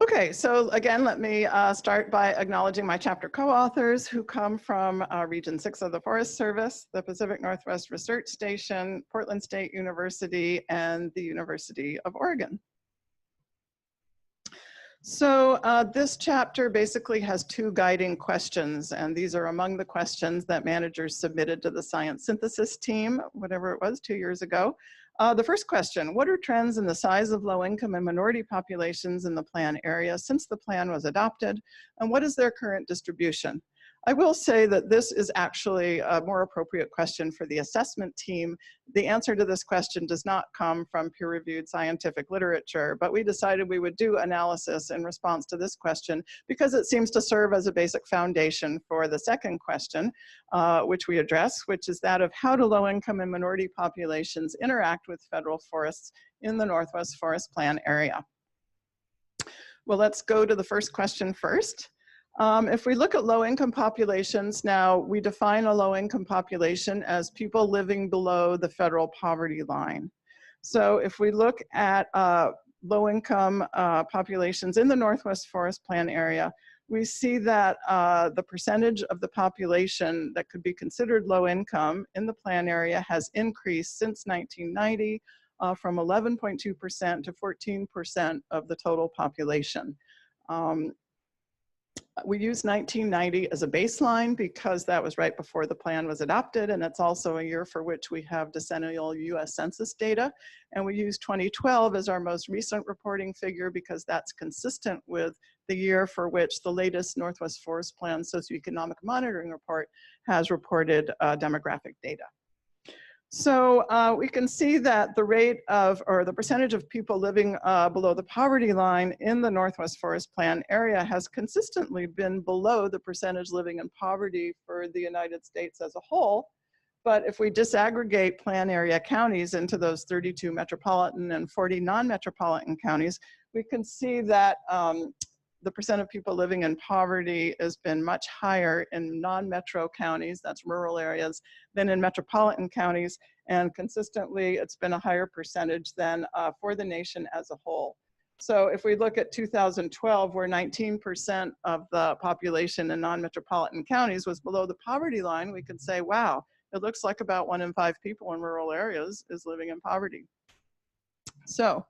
Okay, so again, let me start by acknowledging my chapter co-authors who come from Region 6 of the Forest Service, the Pacific Northwest Research Station, Portland State University, and the University of Oregon. So this chapter basically has two guiding questions, and these are among the questions that managers submitted to the science synthesis team, whatever it was, 2 years ago. The first question, what are trends in the size of low-income and minority populations in the plan area since the plan was adopted, and what is their current distribution? I will say that this is actually a more appropriate question for the assessment team. The answer to this question does not come from peer-reviewed scientific literature, but we decided we would do analysis in response to this question because it seems to serve as a basic foundation for the second question, which we address, which is that of how do low-income and minority populations interact with federal forests in the Northwest Forest Plan area. Well, let's go to the first question first. If we look at low-income populations, now we define a low-income population as people living below the federal poverty line. So if we look at low-income populations in the Northwest Forest Plan area, we see that the percentage of the population that could be considered low-income in the plan area has increased since 1990 from 11.2% to 14% of the total population. We use 1990 as a baseline because that was right before the plan was adopted, and it's also a year for which we have decennial US Census data. And we use 2012 as our most recent reporting figure because that's consistent with the year for which the latest Northwest Forest Plan Socioeconomic Monitoring Report has reported demographic data. So we can see that the rate of, or the percentage of people living below the poverty line in the Northwest Forest Plan area has consistently been below the percentage living in poverty for the United States as a whole. But if we disaggregate plan area counties into those 32 metropolitan and 40 non-metropolitan counties, we can see that the percent of people living in poverty has been much higher in non-metro counties, that's rural areas, than in metropolitan counties. And consistently, it's been a higher percentage than for the nation as a whole. So if we look at 2012, where 19% of the population in non-metropolitan counties was below the poverty line, we could say, wow, it looks like about 1 in 5 people in rural areas is living in poverty. So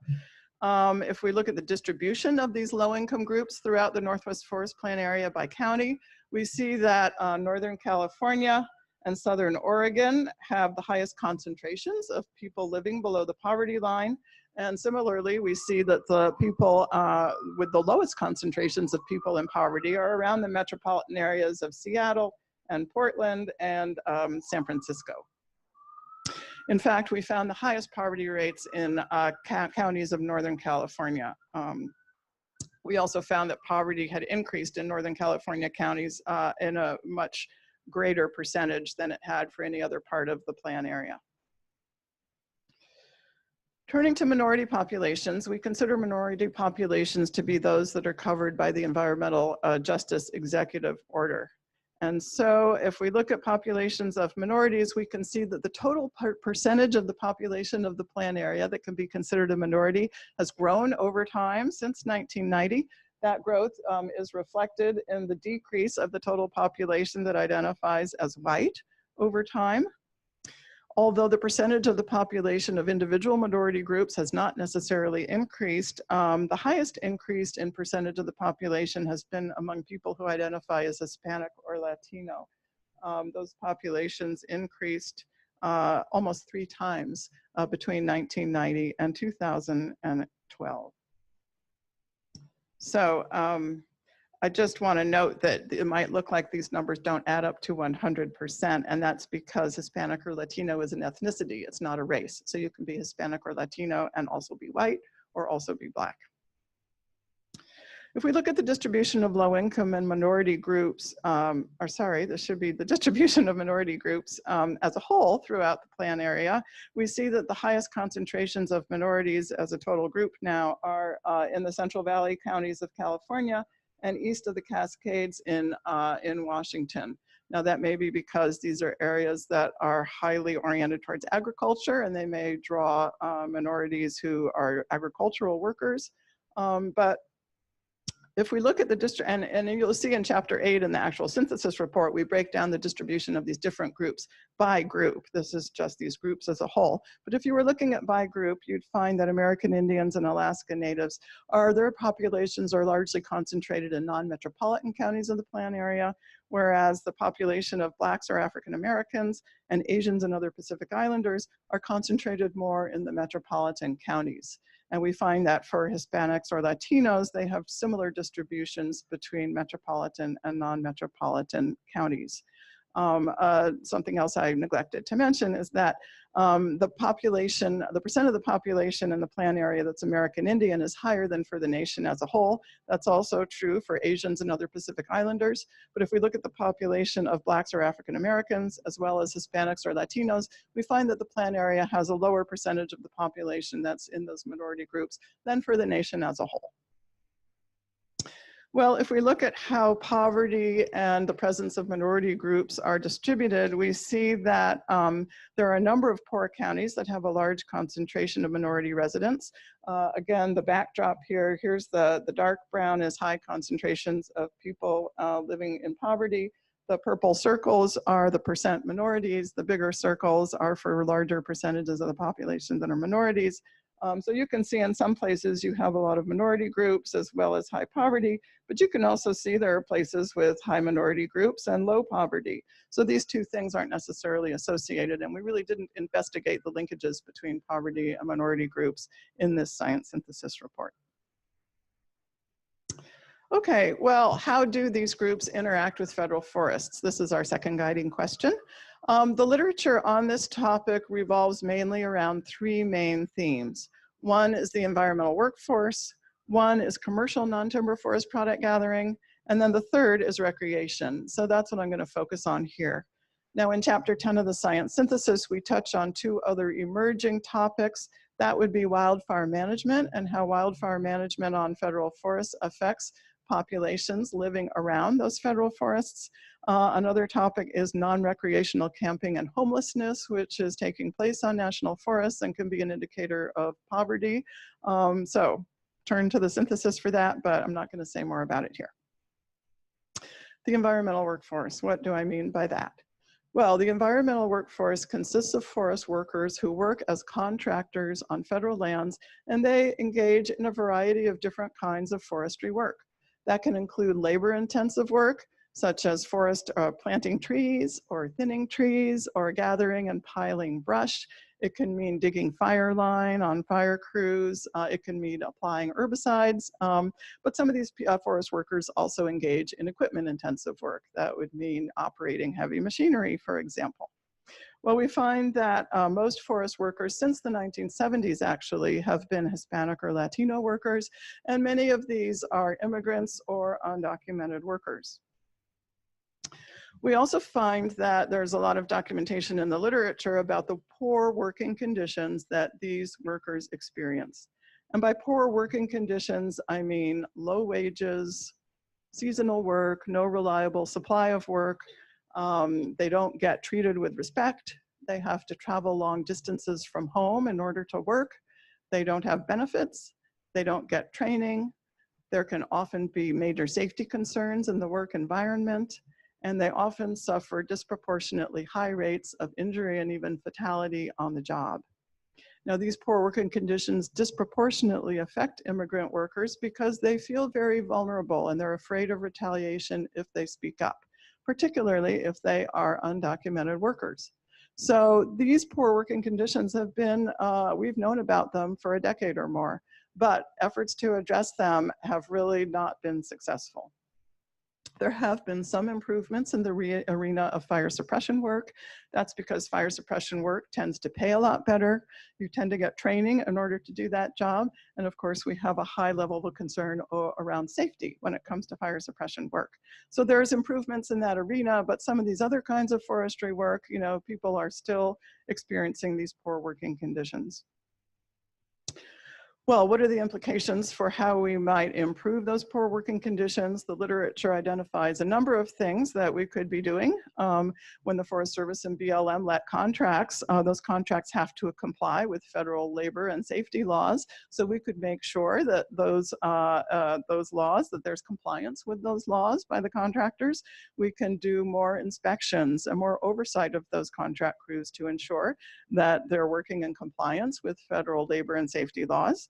if we look at the distribution of these low-income groups throughout the Northwest Forest Plan area by county, we see that Northern California and Southern Oregon have the highest concentrations of people living below the poverty line. And similarly, we see that the people with the lowest concentrations of people in poverty are around the metropolitan areas of Seattle and Portland and San Francisco. In fact, we found the highest poverty rates in counties of Northern California. We also found that poverty had increased in Northern California counties in a much greater percentage than it had for any other part of the plan area. Turning to minority populations, we consider minority populations to be those that are covered by the Environmental Justice Executive Order. And so if we look at populations of minorities, we can see that the total percentage of the population of the plan area that can be considered a minority has grown over time since 1990. That growth is reflected in the decrease of the total population that identifies as white over time. Although the percentage of the population of individual minority groups has not necessarily increased, the highest increase in percentage of the population has been among people who identify as Hispanic or Latino. Those populations increased almost 3 times between 1990 and 2012. So I just want to note that it might look like these numbers don't add up to 100%, and that's because Hispanic or Latino is an ethnicity, it's not a race. So you can be Hispanic or Latino and also be white or also be Black. If we look at the distribution of low-income and minority groups, this should be the distribution of minority groups as a whole throughout the plan area, we see that the highest concentrations of minorities as a total group now are in the Central Valley counties of California and east of the Cascades in Washington. Now that may be because these are areas that are highly oriented towards agriculture and they may draw minorities who are agricultural workers. But if we look at the district, and you'll see in chapter 8 in the actual synthesis report, we break down the distribution of these different groups by group. This is just these groups as a whole. But if you were looking at by group, you'd find that American Indians and Alaska Natives their populations are largely concentrated in non-metropolitan counties of the plan area, whereas the population of Blacks or African Americans and Asians and other Pacific Islanders are concentrated more in the metropolitan counties. And we find that for Hispanics or Latinos, they have similar distributions between metropolitan and non-metropolitan counties. Something else I neglected to mention is that the percent of the population in the plan area that's American Indian is higher than for the nation as a whole. That's also true for Asians and other Pacific Islanders. But if we look at the population of Blacks or African Americans, as well as Hispanics or Latinos, we find that the plan area has a lower percentage of the population that's in those minority groups than for the nation as a whole. Well, if we look at how poverty and the presence of minority groups are distributed, we see that there are a number of poor counties that have a large concentration of minority residents. Again, the backdrop here, here's the dark brown is high concentrations of people living in poverty. The purple circles are the percent minorities. The bigger circles are for larger percentages of the population that are minorities. So you can see in some places you have a lot of minority groups as well as high poverty, but you can also see there are places with high minority groups and low poverty. So these two things aren't necessarily associated, and we really didn't investigate the linkages between poverty and minority groups in this science synthesis report. Okay, well, how do these groups interact with federal forests? This is our second guiding question. The literature on this topic revolves mainly around three main themes. One is the environmental workforce, one is commercial non-timber forest product gathering, and then the third is recreation. So that's what I'm going to focus on here. Now in chapter 10 of the science synthesis, we touch on two other emerging topics. That would be wildfire management and how wildfire management on federal forests affects populations living around those federal forests. Another topic is non-recreational camping and homelessness, which is taking place on national forests and can be an indicator of poverty. So turn to the synthesis for that, but I'm not going to say more about it here. The environmental workforce, what do I mean by that? Well, the environmental workforce consists of forest workers who work as contractors on federal lands, and they engage in a variety of different kinds of forestry work. That can include labor-intensive work, such as planting trees or thinning trees or gathering and piling brush. It can mean digging fire line on fire crews. It can mean applying herbicides. But some of these forest workers also engage in equipment-intensive work. That would mean operating heavy machinery, for example. Well, we find that most forest workers since the 1970s actually have been Hispanic or Latino workers, and many of these are immigrants or undocumented workers. We also find that there's a lot of documentation in the literature about the poor working conditions that these workers experience. And by poor working conditions, I mean low wages, seasonal work, no reliable supply of work. They don't get treated with respect. They have to travel long distances from home in order to work. They don't have benefits. They don't get training. There can often be major safety concerns in the work environment, and they often suffer disproportionately high rates of injury and even fatality on the job. Now, these poor working conditions disproportionately affect immigrant workers because they feel very vulnerable and they're afraid of retaliation if they speak up, particularly if they are undocumented workers. So these poor working conditions have been, we've known about them for a decade or more, but efforts to address them have really not been successful. There have been some improvements in the arena of fire suppression work. That's because fire suppression work tends to pay a lot better. You tend to get training in order to do that job. And of course, we have a high level of concern around safety when it comes to fire suppression work. So there's improvements in that arena, but some of these other kinds of forestry work, you know, people are still experiencing these poor working conditions. Well, what are the implications for how we might improve those poor working conditions? The literature identifies a number of things that we could be doing. When the Forest Service and BLM let contracts, those contracts have to comply with federal labor and safety laws. So we could make sure that those laws, that there's compliance with those laws by the contractors. We can do more inspections and more oversight of those contract crews to ensure that they're working in compliance with federal labor and safety laws.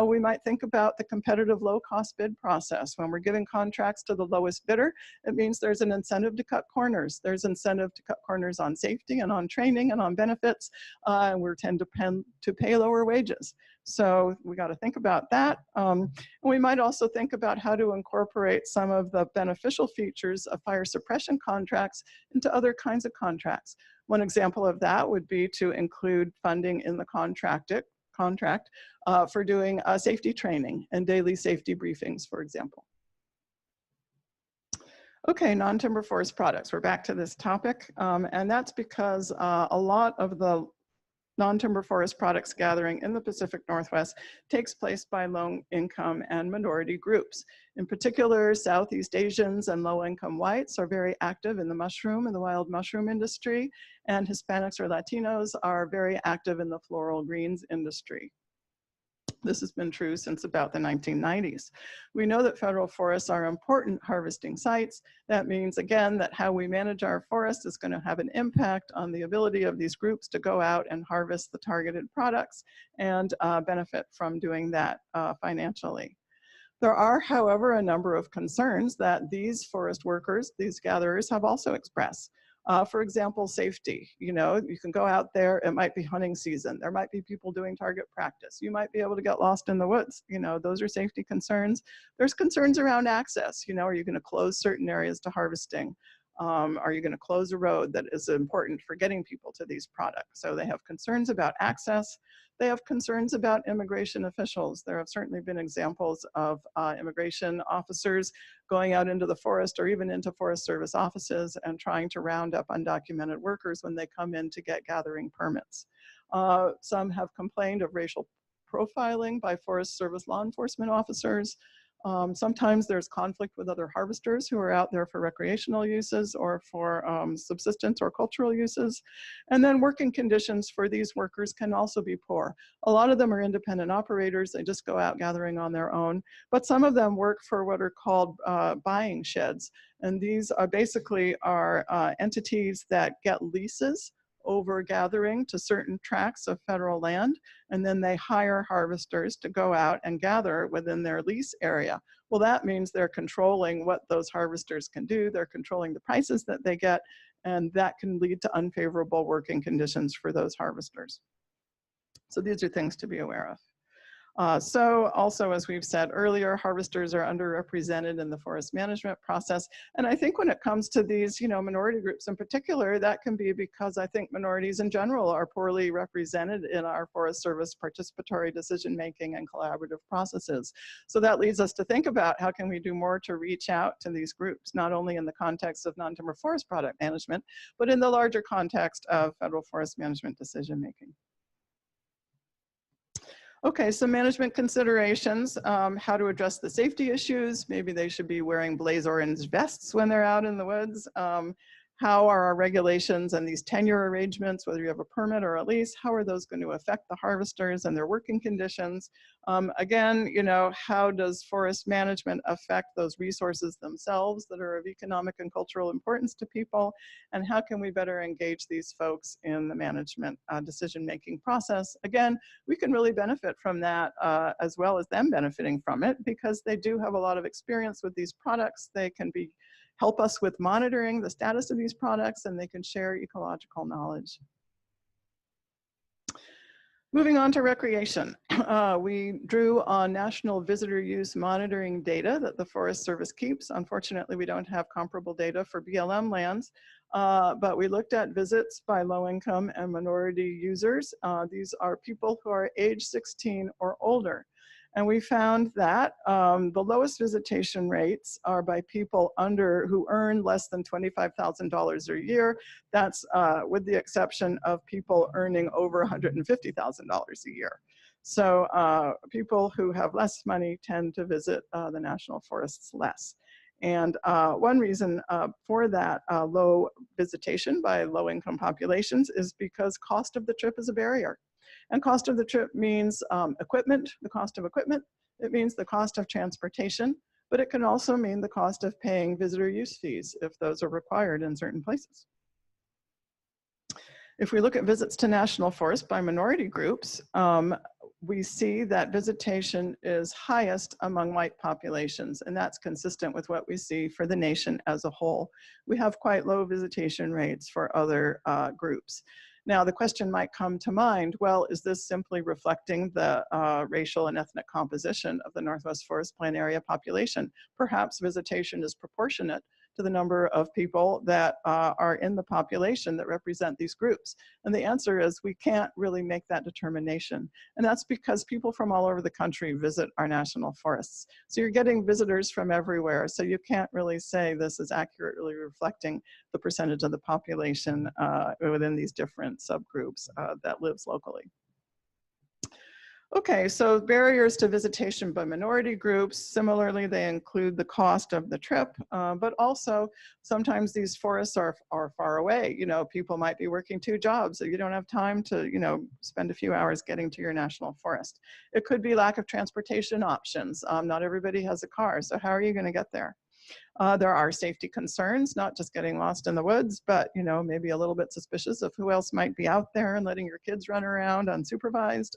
We might think about the competitive low-cost bid process. When we're giving contracts to the lowest bidder, it means there's an incentive to cut corners. There's incentive to cut corners on safety and on training and on benefits, and we tend to pay lower wages. So we got to think about that. And we might also think about how to incorporate some of the beneficial features of fire suppression contracts into other kinds of contracts. One example of that would be to include funding in the contract for doing safety training and daily safety briefings, for example. Okay, non-timber forest products. We're back to this topic, and that's because a lot of the non-timber forest products gathering in the Pacific Northwest takes place by low-income and minority groups. In particular, Southeast Asians and low-income whites are very active in the mushroom and the wild mushroom industry, and Hispanics or Latinos are very active in the floral greens industry. This has been true since about the 1990s. We know that federal forests are important harvesting sites. That means, again, that how we manage our forests is going to have an impact on the ability of these groups to go out and harvest the targeted products and benefit from doing that financially. There are, however, a number of concerns that these forest workers, these gatherers, have also expressed. For example, safety. You know, you can go out there, it might be hunting season. There might be people doing target practice. You might be able to get lost in the woods. You know, those are safety concerns. There's concerns around access. You know, are you going to close certain areas to harvesting? Are you going to close a road that is important for getting people to these products? So they have concerns about access. They have concerns about immigration officials. There have certainly been examples of immigration officers going out into the forest or even into Forest Service offices and trying to round up undocumented workers when they come in to get gathering permits. Some have complained of racial profiling by Forest Service law enforcement officers. Sometimes there's conflict with other harvesters who are out there for recreational uses or for subsistence or cultural uses. And then working conditions for these workers can also be poor. A lot of them are independent operators. They just go out gathering on their own. But some of them work for what are called buying sheds. And these are basically entities that get leases over gathering to certain tracts of federal land, and then they hire harvesters to go out and gather within their lease area. Well, that means they're controlling what those harvesters can do, they're controlling the prices that they get, and that can lead to unfavorable working conditions for those harvesters. So these are things to be aware of. So also, as we've said earlier, harvesters are underrepresented in the forest management process. And I think when it comes to these, minority groups in particular, that can be because I think minorities in general are poorly represented in our Forest Service participatory decision-making and collaborative processes. So that leads us to think about how can we do more to reach out to these groups, not only in the context of non-timber forest product management, but in the larger context of federal forest management decision-making. Okay, so management considerations, how to address the safety issues. Maybe they should be wearing blaze orange vests when they're out in the woods. How are our regulations and these tenure arrangements, whether you have a permit or a lease, how are those going to affect the harvesters and their working conditions? Again, how does forest management affect those resources themselves that are of economic and cultural importance to people? And how can we better engage these folks in the management decision-making process? Again, we can really benefit from that as well as them benefiting from it, because they do have a lot of experience with these products. They can help us with monitoring the status of these products, and they can share ecological knowledge. Moving on to recreation. We drew on national visitor use monitoring data that the Forest Service keeps. Unfortunately, we don't have comparable data for BLM lands, but we looked at visits by low-income and minority users. These are people who are age 16 or older. And we found that the lowest visitation rates are by people who earn less than $25,000 a year. That's with the exception of people earning over $150,000 a year. So people who have less money tend to visit the national forests less. And one reason for that low visitation by low-income populations is because cost of the trip is a barrier. And cost of the trip means equipment, the cost of equipment. It means the cost of transportation, but it can also mean the cost of paying visitor use fees if those are required in certain places. If we look at visits to national forests by minority groups, we see that visitation is highest among white populations, and that's consistent with what we see for the nation as a whole. We have quite low visitation rates for other groups. Now, the question might come to mind, well, is this simply reflecting the racial and ethnic composition of the Northwest Forest Plan area population? Perhaps visitation is proportionate to the number of people that are in the population that represent these groups. And the answer is we can't really make that determination. And that's because people from all over the country visit our national forests. So you're getting visitors from everywhere. So you can't really say this is accurately reflecting the percentage of the population within these different subgroups that lives locally. Okay, so barriers to visitation by minority groups, similarly, they include the cost of the trip, but also sometimes these forests are far away. You know, people might be working 2 jobs, so you don't have time to, you know, spend a few hours getting to your national forest. It could be lack of transportation options. Not everybody has a car, so how are you going to get there? There are safety concerns, not just getting lost in the woods, but, you know, maybe a little bit suspicious of who else might be out there and letting your kids run around unsupervised.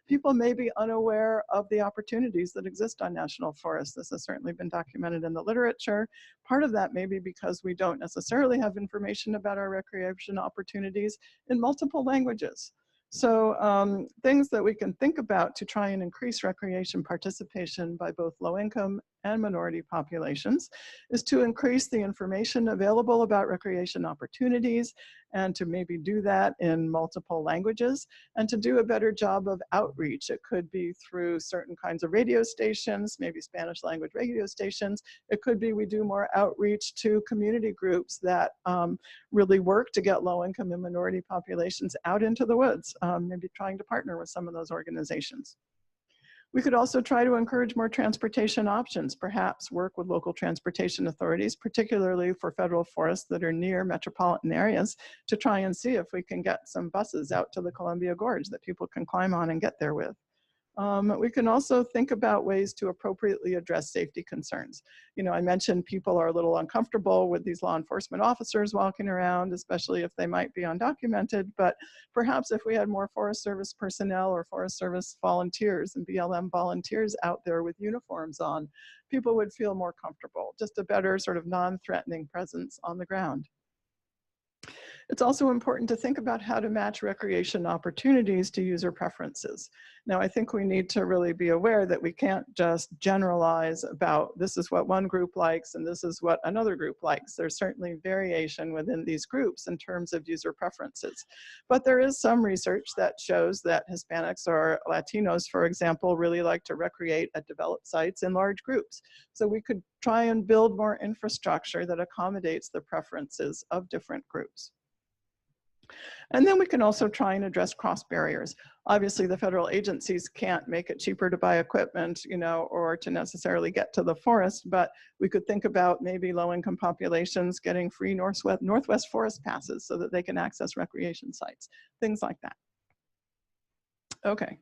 People may be unaware of the opportunities that exist on national forests. This has certainly been documented in the literature. Part of that may be because we don't necessarily have information about our recreation opportunities in multiple languages. So things that we can think about to try and increase recreation participation by both low-income and minority populations is to increase the information available about recreation opportunities and to maybe do that in multiple languages and to do a better job of outreach. It could be through certain kinds of radio stations, maybe Spanish language radio stations. It could be we do more outreach to community groups that really work to get low-income and minority populations out into the woods, maybe trying to partner with some of those organizations. We could also try to encourage more transportation options, perhaps work with local transportation authorities, particularly for federal forests that are near metropolitan areas, to try and see if we can get some buses out to the Columbia Gorge that people can climb on and get there with. We can also think about ways to appropriately address safety concerns. You know, I mentioned people are a little uncomfortable with these law enforcement officers walking around, especially if they might be undocumented, but perhaps if we had more Forest Service personnel or Forest Service volunteers and BLM volunteers out there with uniforms on, people would feel more comfortable, just a better sort of non-threatening presence on the ground. It's also important to think about how to match recreation opportunities to user preferences. Now, I think we need to really be aware that we can't just generalize about this is what one group likes and this is what another group likes. There's certainly variation within these groups in terms of user preferences. But there is some research that shows that Hispanics or Latinos, for example, really like to recreate at developed sites in large groups. So we could try and build more infrastructure that accommodates the preferences of different groups. And then we can also try and address cross barriers. Obviously, the federal agencies can't make it cheaper to buy equipment, you know, or to necessarily get to the forest, but we could think about maybe low-income populations getting free Northwest Forest passes so that they can access recreation sites, things like that. Okay.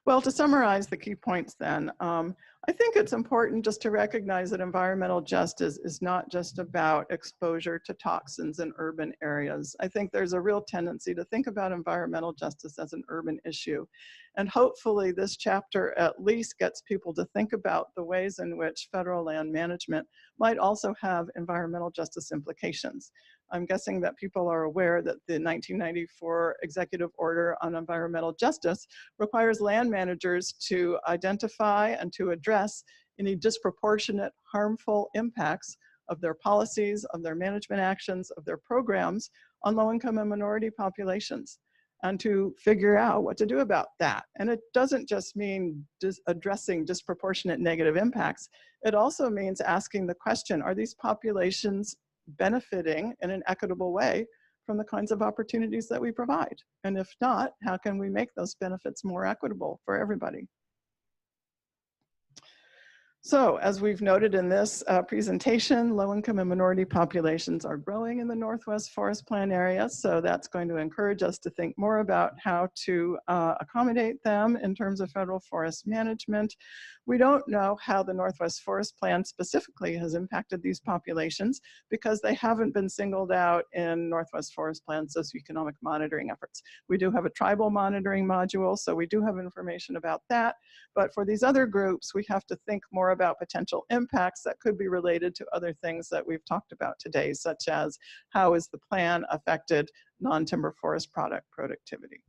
Well, to summarize the key points then, I think it's important just to recognize that environmental justice is not just about exposure to toxins in urban areas. I think there's a real tendency to think about environmental justice as an urban issue. And hopefully this chapter at least gets people to think about the ways in which federal land management might also have environmental justice implications. I'm guessing that people are aware that the 1994 Executive Order on Environmental Justice requires land managers to identify and to address any disproportionate harmful impacts of their policies, of their management actions, of their programs on low-income and minority populations, and to figure out what to do about that. And it doesn't just mean addressing disproportionate negative impacts. It also means asking the question, are these populations benefiting in an equitable way from the kinds of opportunities that we provide? And if not, how can we make those benefits more equitable for everybody? So as we've noted in this presentation, low-income and minority populations are growing in the Northwest Forest Plan area. So that's going to encourage us to think more about how to accommodate them in terms of federal forest management. We don't know how the Northwest Forest Plan specifically has impacted these populations because they haven't been singled out in Northwest Forest Plan socioeconomic monitoring efforts. We do have a tribal monitoring module, so we do have information about that. But for these other groups, we have to think more about potential impacts that could be related to other things that we've talked about today, such as how is the plan affected non-timber forest product productivity.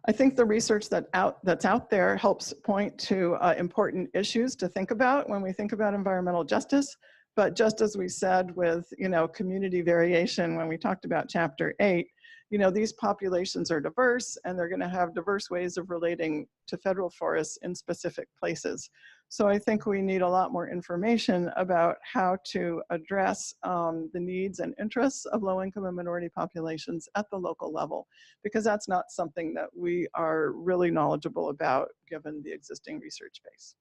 I think the research that's out there helps point to important issues to think about when we think about environmental justice. But just as we said with, community variation when we talked about Chapter 8, these populations are diverse and they're going to have diverse ways of relating to federal forests in specific places. So I think we need a lot more information about how to address the needs and interests of low-income and minority populations at the local level, because that's not something that we are really knowledgeable about given the existing research base.